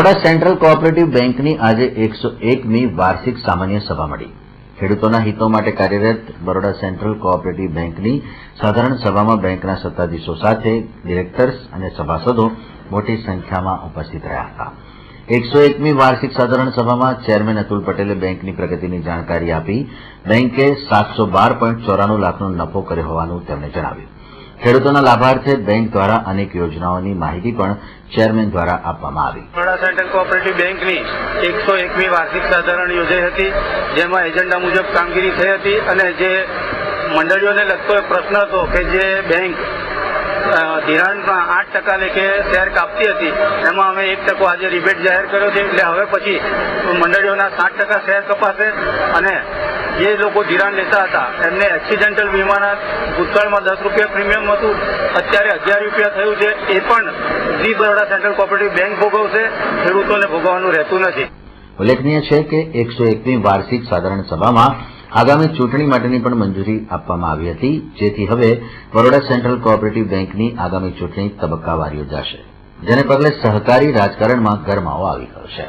Baroda central cooperative બેંકની આજે 101મી વાર્ષિક સામાન્ય સભા મળી। ખેડૂતોના હિતો માટે કાર્યરત બરોડા સેન્ટ્રલ કોઓપરેટિવ બેંકની સાધારણ સભામાં બેંકના સત્તાધીશો સાથે ડિરેક્ટર્સ અને સભાસદો મોટી સંખ્યામાં ઉપસ્થિત રહ્યા હતા। 101મી વાર્ષિક સાધારણ સભામાં ચેરમેન અતુલ પટેલે બેંકની પ્રગતિની જાણકારી આપી બેંકે 712.94 લાખનો નફો કર્યો હોવાનું તેમણે જણાવ્યું। ખેડૂતોના લાભાર્થે બેંક દ્વારા અનેક યોજનાઓની માહિતી પણ ચેરમેન દ્વારા આપવામાં આવી। બરોડા સેન્ટ્રલ કોઓપરેટિવ બેંકની 101મી વાર્ષિક સાધારણ યોજાઈ હતી, જેમાં એજન્ડા મુજબ કામગીરી થઈ હતી અને જે મંડળીઓને લગતો પ્રશ્ન હતો કે જે બેંક ધિરાણમાં 8% લેખે શેર કાપતી હતી, એમાં અમે 1% આજે રિબેટ જાહેર કર્યો છે। એટલે હવે પછી મંડળીઓના 60% શેર કપાશે અને જે લોકો ધિરાણ લેતા હતા એમને એક્સિડેન્ટલ વીમાના ભૂતકાળમાં 10 રૂપિયા પ્રીમિયમ હતું, અત્યારે 1000 રૂપિયા થયું છે। એ પણ the Baroda central cooperative bank ભોગવશે, ખેડૂતોને ભોગવવાનું રહેતું નથી। ઉલ્લેખનીય છે કે 101મી વાર્ષિક સાધારણ સભામાં આગામી ચૂંટણી માટેની પણ મંજૂરી આપવામાં આવી હતી, જેથી હવે બરોડા સેન્ટ્રલ કોઓપરેટિવ બેંકની આગામી ચૂંટણી તબક્કાવાર યોજાશે, જેને પગલે સહકારી રાજકારણમાં ગરમાવો આવી ગયો છે।